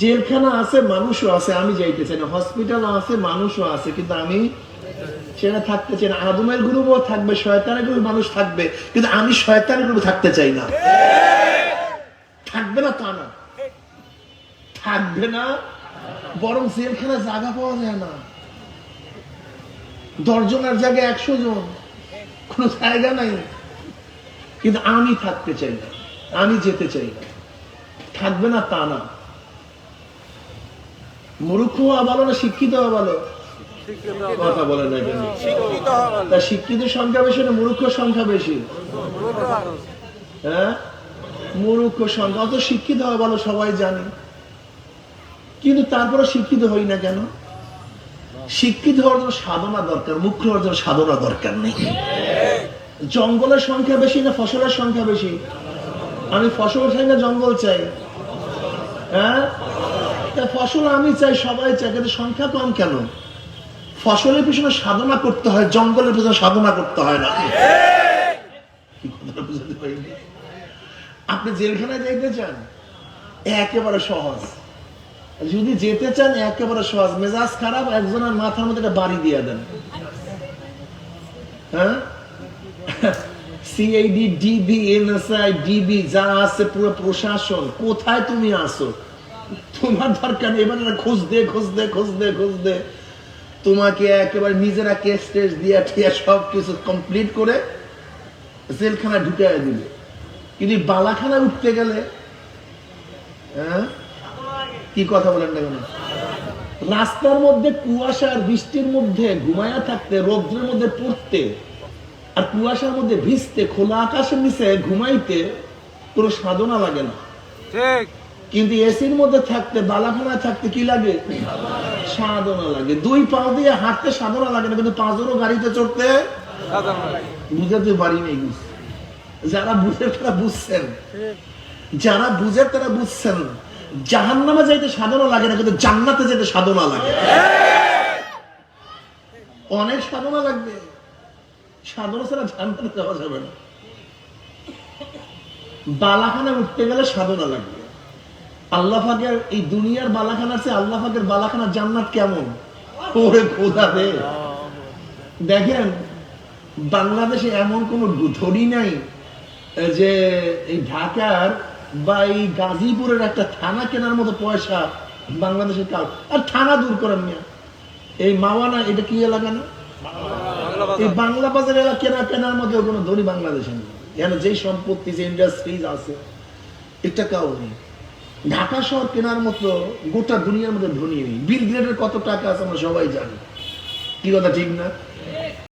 জেলখানা আছে, মানুষও আছে, আমি যাইতে চাই না। হসপিটালও আছে, মানুষও আছে, কিন্তু আমি সেটা থাকতে চাই না। আদমের গ্রুপও থাকবে, শয়তানের গ্রুপ মানুষ থাকবে, কিন্তু আমি শয়তানের গ্রুপ থাকতে চাই না। থাকবে না তা না, থাকবে না, বরং জেলখানা জায়গা পাওয়া যায় না। 10 জনের জায়গায় 100 জন, কোন জায়গা নাই। কিন্তু আমি থাকতে চাই না, আমি যেতে চাই না। থাকবে না তা না। মূর্খ হওয়া ভালো না শিক্ষিত হওয়া ভালো? কথা বলে না কেন? তা শিক্ষিত সংখ্যা বেশি না মূর্খ সংখ্যা বেশি? হ্যাঁ, মূর্খ সংখ্যা। অত শিক্ষিত হওয়া ভালো সবাই জানে, কিন্তু তারপরে শিক্ষিত হই না কেন? শিক্ষিত হওয়ার জন্য সাধনা দরকার, মুখ্য হওয়ার জন্য সাধনা দরকার নেই। জঙ্গলের সংখ্যা বেশি না ফসলের সংখ্যা বেশি? আমি ফসল চাই না জঙ্গল চাই? হ্যাঁ, ফসল আমি চাই, সবাই চাই, কিন্তু সংখ্যা কম কেন? ফসলের পিছনে সাধনা করতে হয়, জঙ্গলের পিছনে সাধনা করতে হয় না। বুঝতে পারিনি? আপনি জেলখানায় যাইতে চান, একেবারে সহজ। যদি যেতে চান একেবারে সহজ। মেজাজ খারাপ, একজনের মাথার মধ্যে একটা বাড়ি দিয়ে দেন। হ্যাঁ, সিআইডি, ডিবি, এনএসআই, ডিবি যা আছে, পুরো প্রশাসন, কোথায় তুমি আসো? তোমার দরকার এবার খোঁজ দে খোঁজ দে খোঁজ দে খোঁজ দে, তোমাকে একেবারে নিজেরা কেস টেস দিয়া ঠিয়া সবকিছু কমপ্লিট করে জেলখানা ঢুকাই দিবে। কিন্তু বালাখানা উঠতে গেলে, হ্যাঁ, কি কথা বলেন না কেন? রাস্তার মধ্যে কুয়াশা আর বৃষ্টির মধ্যে ঘুমায়া থাকতে, রৌদ্রের মধ্যে পড়তে আর কুয়াশার মধ্যে ভিজতে, খোলা আকাশের নিচে ঘুমাইতে কোনো সাধনা লাগে না। ঠিক। কিন্তু এসির মধ্যে থাকতে, বালাখানায় থাকতে কি লাগে? সাধনা লাগে। 2 পা দিয়ে হাঁটতে সাধনা লাগে না, কিন্তু 5 গাড়িতে চড়তে বুঝাতে পারি নাই। যারা বুঝে তারা বুঝছেন, যারা বুঝে তারা বুঝছেন। জাহান্নামে যাইতে সাধনা লাগে না, কিন্তু জান্নাতে যেতে সাধনা লাগে। অনেক সাধনা লাগবে, সাধনা ছাড়া জান্নাতে যাওয়া যাবে না। বালাখানা উঠতে গেলে সাধনা লাগবে। আল্লাহ পাকের এই দুনিয়ার বালাখানার চেয়ে আল্লাহ পাকের বালাখানা জান্নাত কেমন? ওরে খোদা রে! দেখেন, বাংলাদেশে এমন কোন ধনী নাই যে এই ঢাকার বা এই গাজীপুরের একটা থানা কেনার মতো পয়সা বাংলাদেশের কাল। আর থানা দূর করেন না, এই মাওয়ানা, এটা কি এলাকা না? এই বাংলা বাজার এলাকা কেনার মতো কোনো ধনী বাংলাদেশে নেই। এখানে যে সম্পত্তি, যে ইন্ডাস্ট্রিজ আছে, এটা কাউ নেই। ঢাকা শহর কেনার মতো গোটা দুনিয়ার মধ্যে ধনী নেই। বিল গেটের কত টাকা আছে আমরা সবাই জানি। কি কথা ঠিক না?